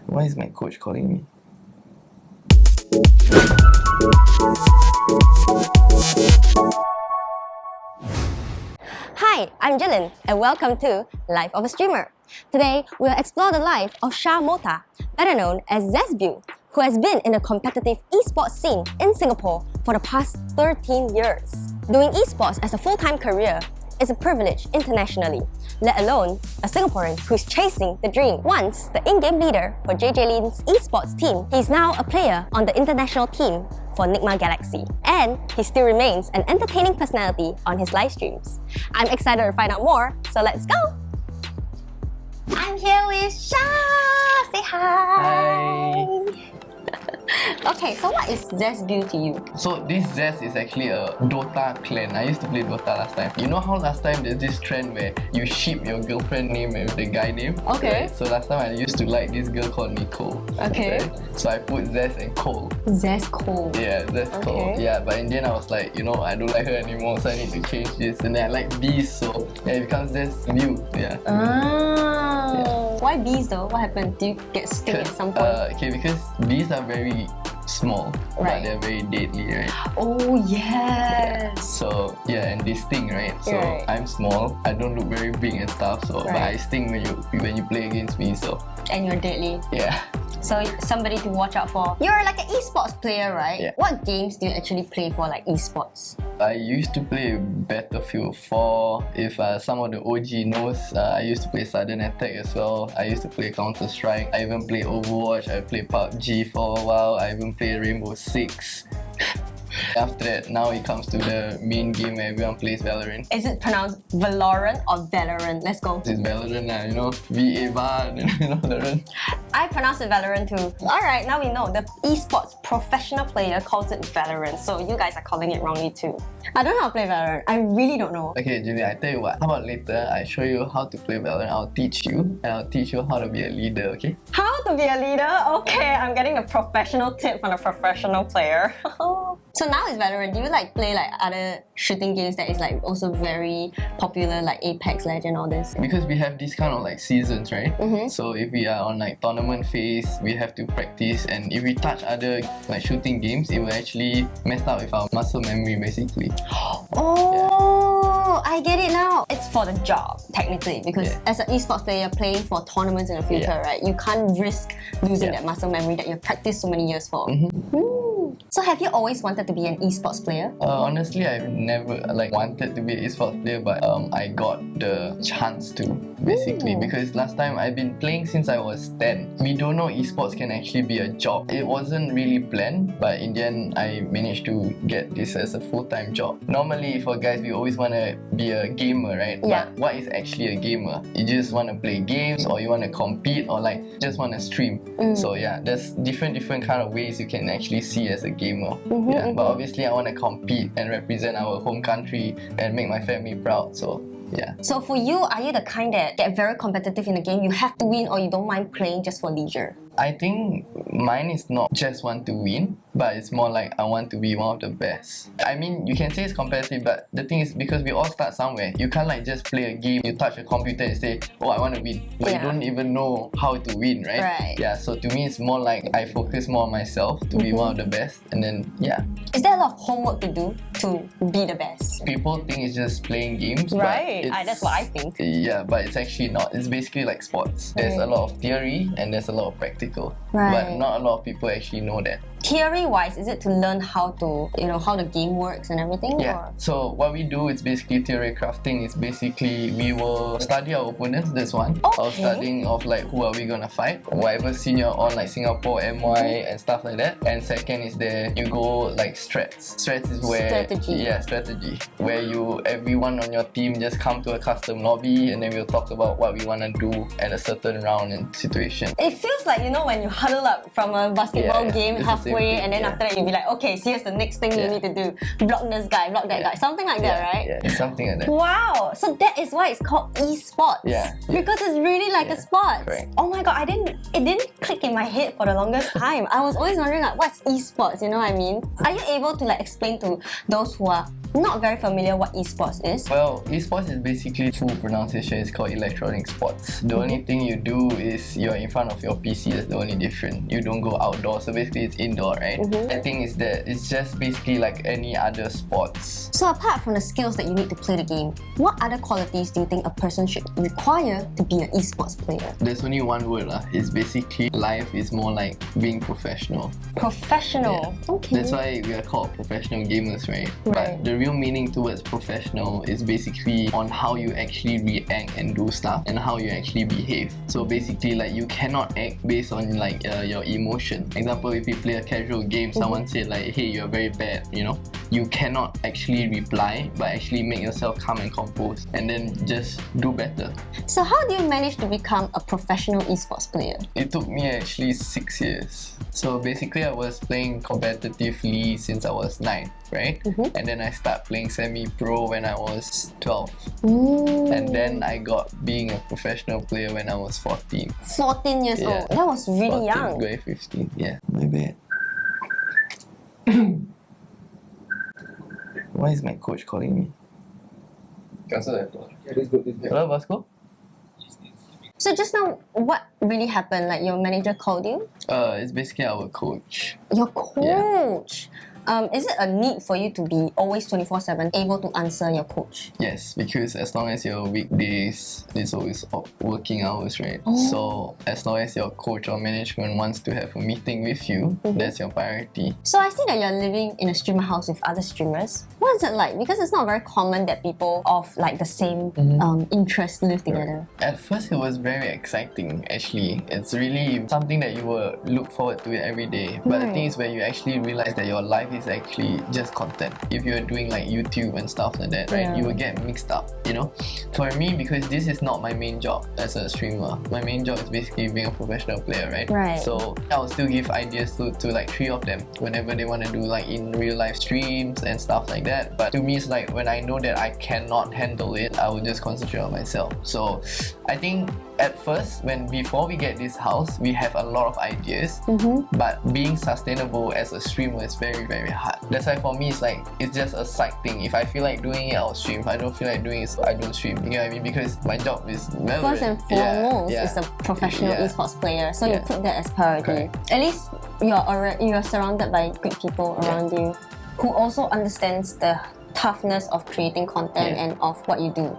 Why is my coach calling me? Hi, I'm Julynn and welcome to Life of a Streamer. Today, we'll explore the life of Xiaomota, better known as ZesBeeW, who has been in the competitive esports scene in Singapore for the past 13 years. Doing esports as a full-time career is a privilege internationally, let alone a Singaporean who's chasing the dream. Once the in-game leader for JJ Lin's esports team, he's now a player on the international team for Nigma Galaxy, and he still remains an entertaining personality on his live streams. I'm excited to find out more, so let's go! I'm here with Sha! Say hi! Hi! Okay, so what is ZesBeeW to you? So this Zes is actually a Dota clan. I used to play Dota last time. You know how last time there's this trend where you ship your girlfriend name with the guy name? Okay. Right? So last time I used to like this girl called Nicole. Okay. Right? So I put Zes and Cole. Zes Cole. Yeah, Zes Cole. Yeah, but in the end I was like, you know, I don't like her anymore, so I need to change this. And then I like Bees, so yeah, it becomes ZesBeeW. Yeah. Ah. Yeah. Why bees though? What happened? Do you get stung at some point? Okay, because bees are very small, Right. but they're very deadly, right? Oh yes. So yeah, and they sting, right? So Right. I'm small, I don't look very big and stuff. So but Right. I sting when you play against me. So And you're deadly. yeah. So somebody to watch out for. You're like an esports player, right? Yeah. What games do you actually play for like esports? I used to play Battlefield 4. If some of the OG knows, I used to play Sudden Attack as well. I used to play Counter Strike. I even play Overwatch. I played PUBG for a while. I even played Rainbow Six. After that, now it comes to the main game where everyone plays Valorant. Is it pronounced Valorant or Valorant? Let's go. It's Valorant, you know, VA you know, Valorant. I pronounce it Valorant too. Alright, now we know. The esports professional player calls it Valorant, so you guys are calling it wrongly too. I don't know how to play Valorant. I really don't know. Okay, Julie, I tell you what, how about later I show you how to play Valorant. I'll teach you, and I'll teach you how to be a leader, okay? How to be a leader? Okay, I'm getting a professional tip from a professional player. So now it's Valorant. Do you like play like other shooting games that is like also very popular, like Apex Legend, all this? Because we have these kind of like seasons, right? So if we are on like tournament phase, we have to practice, and if we touch other like shooting games, it will actually mess up with our muscle memory basically. Oh, I get it now. It's for the job, technically, because Yeah. as an esports player playing for tournaments in the future, Yeah. right, you can't risk losing Yeah. that muscle memory that you've practiced so many years for. So have you always wanted to be an esports player? Honestly, I've never like wanted to be an esports player, but I got the chance to basically because last time I've been playing since I was 10. We don't know esports can actually be a job. It wasn't really planned, but in the end, I managed to get this as a full-time job. Normally, for guys, we always want to be a gamer, right? Yeah. But what is actually a gamer? You just want to play games, or you want to compete, or like just want to stream. So yeah, there's different kind of ways you can actually see as a gamer. Yeah, but obviously I want to compete and represent our home country and make my family proud. So yeah. So for you, are you the kind that get very competitive in the game? You have to win, or you don't mind playing just for leisure? I think mine is not just want to win, but it's more like I want to be one of the best. I mean, you can say it's competitive, but the thing is, because we all start somewhere, you can't like just play a game, you touch a computer and say, oh, I want to win. But you don't even know how to win, right? Right. Yeah, so to me, it's more like I focus more on myself to be one of the best. And then, yeah. Is there a lot of homework to do to be the best? People think it's just playing games, Right, but that's what I think. Yeah, but it's actually not. It's basically like sports. There's a lot of theory and there's a lot of practical. Right. But not a lot of people actually know that. Theory-wise, is it to learn how to, how the game works and everything? Yeah. Or? So what we do is basically theory crafting. It's basically we will study our opponents. That's one. Okay. Or studying of like who are we gonna fight. Whatever senior on like Singapore, MY and stuff like that. And second is there you go like strats. Strats is where Strategy. Yeah, strategy. Where everyone on your team just come to a custom lobby and then we'll talk about what we wanna do at a certain round and situation. It feels like, when you huddle up from a basketball Yeah, game it's the same halfway, thing, and then yeah. after that you'll be like, okay, so here's the next thing you Yeah. need to do. Block this guy, block that guy. Something like that, right? Yeah, it's something like that. Wow, so that is why it's called esports. Yeah. Because it's really like a sport. Correct. Oh my god, it didn't click in my head for the longest time. I was always wondering like, what's esports, you know what I mean? Are you able to like explain to those who are not very familiar what esports is. Well, esports is basically, full pronunciation is called electronic sports. The only thing you do is you're in front of your PC. That's the only difference. You don't go outdoor, so basically it's indoor, right? The thing is that it's just basically like any other sports. So apart from the skills that you need to play the game, what other qualities do you think a person should require to be an esports player? There's only one word lah. It's basically life is more like being professional. Professional. Okay. That's why we are called professional gamers, right? Right. But the real meaning towards professional is basically on how you actually react and do stuff and how you actually behave. So basically, like, you cannot act based on like your emotion. Example, if you play a casual game, someone said like, hey, you're very bad, you know, you cannot actually reply, but actually make yourself calm and composed and then just do better. So how do you manage to become a professional esports player? It took me actually 6 years. So basically I was playing competitively since I was 9, right? And then I started playing semi-pro when I was 12. And then I got being a professional player when I was 14. 14 years old. That was really 14, young. Going 15, yeah. My bad. Why is my coach calling me? Cancel that. Yeah, this good. Hello, Vasco? So just now, what really happened? Like your manager called you? It's basically our coach. Your coach? Is it a need for you to be always 24/7 able to answer your coach? Yes, because as long as your weekdays, it's always working hours, right? So as long as your coach or management wants to have a meeting with you, that's your priority. So I see that you're living in a streamer house with other streamers. What is it like? Because it's not very common that people of like the same interests live together. At first, it was very exciting. Actually, it's really something that you will look forward to it every day. But the thing is, when you actually realize that your life is actually just content. If you're doing like YouTube and stuff like that, right, you will get mixed up, you know. For me, because this is not my main job as a streamer, my main job is basically being a professional player, right? So I'll still give ideas to like 3 of them whenever they want to do like in real life streams and stuff like that. But to me, it's like when I know that I cannot handle it, I will just concentrate on myself. So I think at first, before we get this house, we have a lot of ideas, but being sustainable as a streamer is very, very hard. That's why for me, it's just a side thing. If I feel like doing it, I'll stream. If I don't feel like doing it, I don't stream. You know what I mean? Because my job is First and foremost is a professional esports player, so you put that as priority. At least you're surrounded by good people around you who also understands the toughness of creating content and of what you do,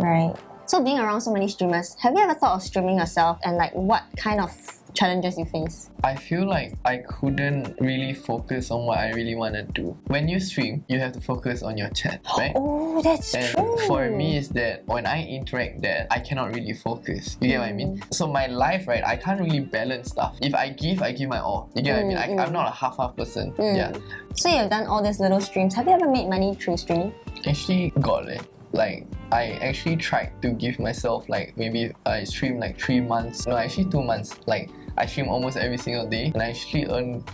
right? So being around so many streamers, have you ever thought of streaming yourself and like what kind of challenges you face? I feel like I couldn't really focus on what I really want to do. When you stream, you have to focus on your chat, right? Oh, that's true. For me, is that when I interact that, I cannot really focus. You get what I mean? So my life, right, I can't really balance stuff. If I give my all. You get what I mean? I'm not a half-half person. Yeah. So you've done all these little streams. Have you ever made money through streaming? Actually, got it. Like, I actually tried to give myself like maybe I stream like 3 months. No, actually 2 months. Like, I stream almost every single day and I actually earn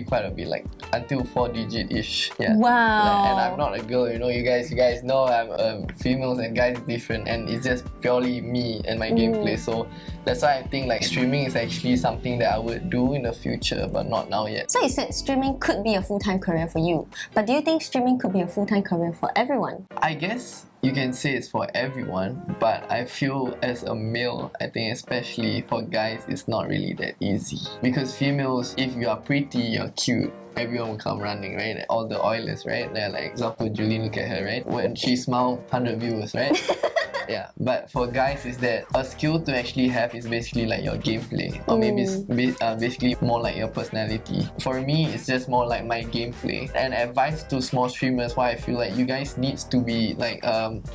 quite a bit, like until 4-digit-ish. Yeah. Wow. And I'm not a girl, you know. You guys know I'm females and guys different, and it's just purely me and my gameplay. So that's why I think like streaming is actually something that I would do in the future, but not now yet. So you said streaming could be a full-time career for you, but do you think streaming could be a full-time career for everyone? I guess you can say it's for everyone, but I feel as a male, I think especially for guys, it's not really that easy. Because females, if you are pretty, you're cute, everyone will come running, right? All the oilers, right? They're like, example, Julynn, look at her, right? When she smiles, 100 viewers, right? Yeah, but for guys, is that a skill to actually have is basically like your gameplay, or maybe it's basically more like your personality. For me, it's just more like my gameplay. And advice to small streamers, why I feel like you guys need to be like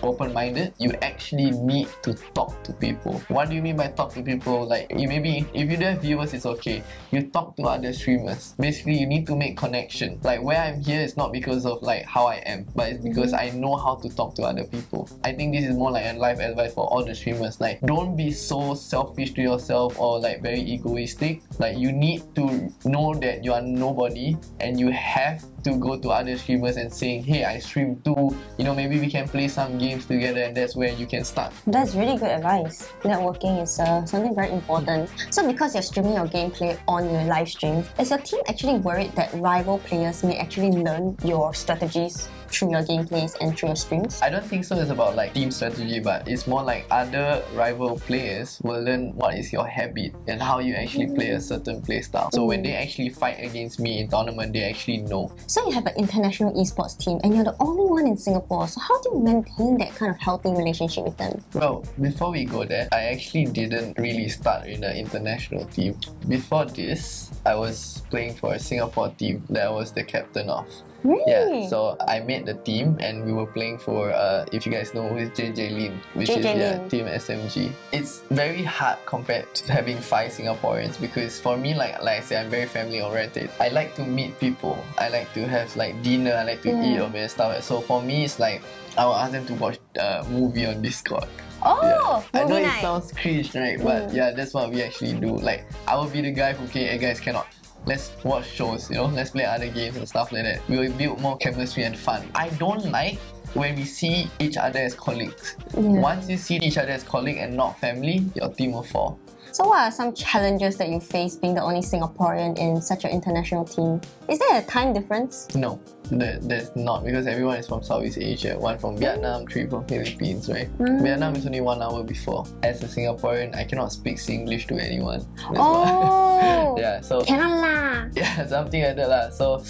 open-minded. You actually need to talk to people. What do you mean by talk to people? Like, maybe if you don't have viewers, it's okay. You talk to other streamers. Basically, you need to make connection. Like, where I'm here is not because of like how I am, but it's because I know how to talk to other people. I think this is more like a life advice for all the streamers. Like, don't be so selfish to yourself or like very egoistic. Like, you need to know that you are nobody and you have to go to other streamers and saying, hey, I stream too, you know, maybe we can play some games together, and that's where you can start. That's really good advice. Networking is something very important. So because you're streaming your gameplay on your live stream, is your team actually worried that rival players may actually learn your strategies through your gameplays and through your streams? I don't think so. It's about like team strategy, but it's more like other rival players will learn what is your habit and how you actually play a certain play style. So when they actually fight against me in tournament, they actually know. So you have an international esports team and you're the only one in Singapore. So how do you maintain that kind of healthy relationship with them? Well, before we go there, I actually didn't really start in an international team. Before this, I was playing for a Singapore team that I was the captain of. Really? Yeah, so I made the team and we were playing for, if you guys know who is Julynn, which is Team SMG. It's very hard compared to having 5 Singaporeans, because for me, like I said, I'm very family oriented. I like to meet people. I like to have like dinner. I like to eat and stuff. So for me, it's like I will ask them to watch a movie on Discord. Oh, I know movie it night. sounds cringe, right? But yeah, that's what we actually do. Like, I will be the guy who, okay, hey guys, cannot. Let's watch shows, you know, let's play other games and stuff like that. We will build more chemistry and fun. I don't like when we see each other as colleagues. Once you see each other as colleague and not family, your team will fall. So what are some challenges that you face being the only Singaporean in such an international team? Is there a time difference? No, there's not, because everyone is from Southeast Asia. 1 from Vietnam, 3 from Philippines, right? Vietnam is only 1 hour before. As a Singaporean, I cannot speak Singlish to anyone. That's why. Yeah, so cannot lah. yeah, something like that lah. So,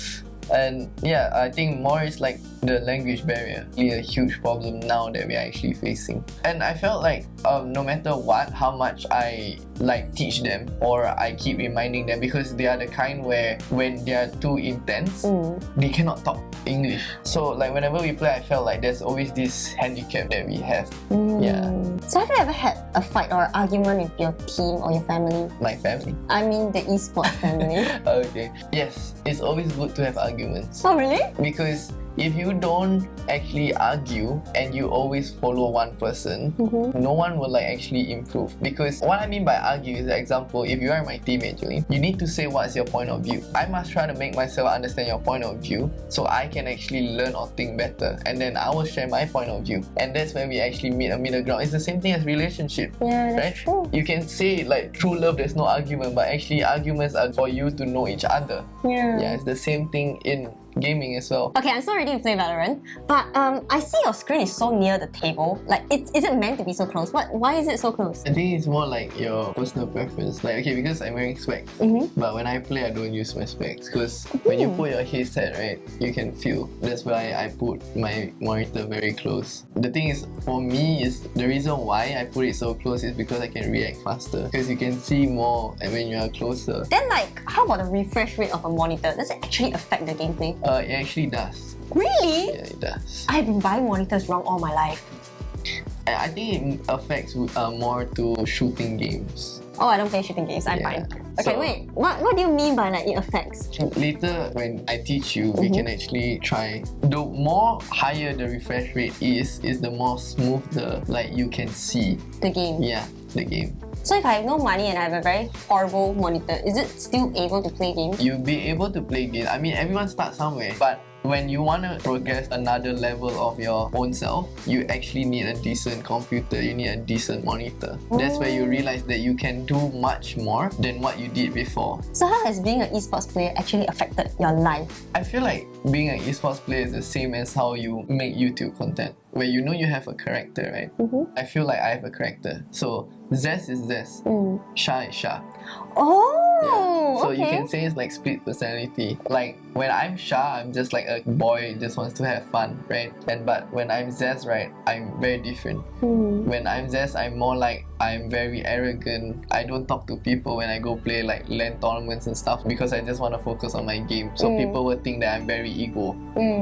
and yeah, I think more is like the language barrier. Really a huge problem now that we are actually facing. And I felt like no matter what, how much I like teach them or I keep reminding them, because they are the kind where when they are too intense, they cannot talk English. So like whenever we play, I felt like there's always this handicap that we have. Yeah. So have you ever had a fight or argument with your team or your family? My family. I mean the esports family. Okay. Yes, it's always good to have arguments. Oh really? Because if you don't actually argue and you always follow one person, no one will like actually improve. Because what I mean by argue is, example, if you are my teammate, Julynn, you need to say what's your point of view. I must try to make myself understand your point of view so I can actually learn or think better, and then I will share my point of view, and that's where we actually meet a middle ground. It's the same thing as relationship. Yeah, that's right? true. You can say like true love, there's no argument, but actually arguments are for you to know each other. Yeah, it's the same thing in gaming as well. Okay, I'm so ready to play Valorant, but I see your screen is so near the table. Like, is it meant to be so close? Why is it so close? I think it's more like your personal preference. Like, okay, because I'm wearing specs, but when I play, I don't use my specs, because when you put your headset, right, you can feel. That's why I put my monitor very close. The thing is, for me, is the reason why I put it so close is because I can react faster, because you can see more when you are closer. Then like, how about the refresh rate of a monitor? Does it actually affect the gameplay? It actually does. Really? Yeah, it does. I've been buying monitors wrong all my life. I think it affects more to shooting games. Oh, I don't play shooting games. I'm fine. Okay, wait. What do you mean by like it affects? Later, when I teach you, we can actually try. The more higher the refresh rate is the more smooth like you can see the game. Yeah, the game. So if I have no money and I have a very horrible monitor, is it still able to play games? You'll be able to play games. I mean, everyone starts somewhere, but when you want to progress another level of your own self, you actually need a decent computer, you need a decent monitor. That's where you realize that you can do much more than what you did before. So how has being an esports player actually affected your life? I feel like being an esports player is the same as how you make YouTube content, where you know you have a character, right? I feel like I have a character. So Zes is Zes, Sha is Sha. Oh, So okay. you can say it's like split personality. Like when I'm Sha, I'm just like a boy just wants to have fun, right? But when I'm Zes, right, I'm very different. When I'm Zes, I'm more like I'm very arrogant. I don't talk to people when I go play like LAN tournaments and stuff, because I just want to focus on my game. So people will think that I'm very ego,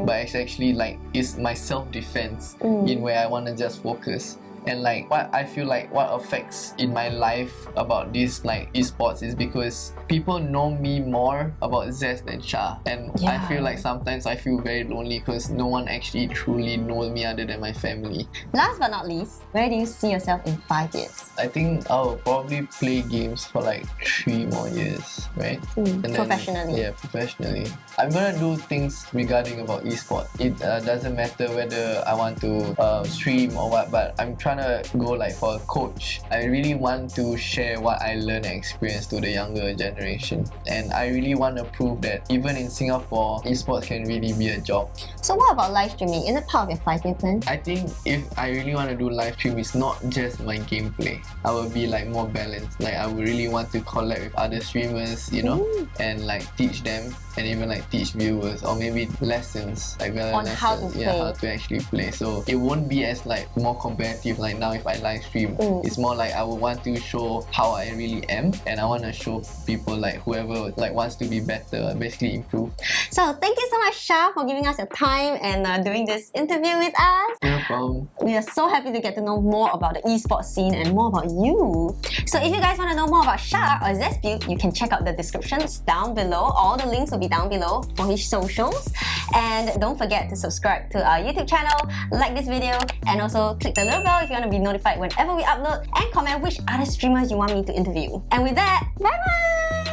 but it's actually like it's my self-defense in where I want to just focus. And like what I feel like what affects in my life about this like esports is because people know me more about Zes than Sha, and I feel like sometimes I feel very lonely because no one actually truly knows me other than my family. Last but not least, where do you see yourself in 5 years? I think I'll probably play games for like 3 more years, right? And then, professionally. Yeah, professionally. I'm gonna do things regarding about esports. It doesn't matter whether I want to stream or what, but I'm trying to go like for a coach. I really want to share what I learned and experienced to the younger generation, and I really want to prove that even in Singapore, esports can really be a job. So what about live streaming? Is it part of your 5-year plan? I think if I really want to do live stream, it's not just my gameplay. I will be like more balanced. Like I would really want to collab with other streamers, you know, and like teach them, and even like teach viewers, or maybe lessons like On how to play. how to actually play. So it won't be as like more competitive like now if I live stream. It's more like I would want to show how I really am, and I want to show people like whoever like wants to be better, basically improve. So thank you so much, Sha, for giving us your time and doing this interview with us. No problem. We are so happy to get to know more about the esports scene and more about you. So if you guys want to know more about Sha or ZesBeeW, you can check out the descriptions down below. All the links will be down below for his socials. And don't forget to subscribe to our YouTube channel, like this video, and also click the little bell if you want to be notified whenever we upload, and comment which other streamers you want me to interview. And with that, bye bye!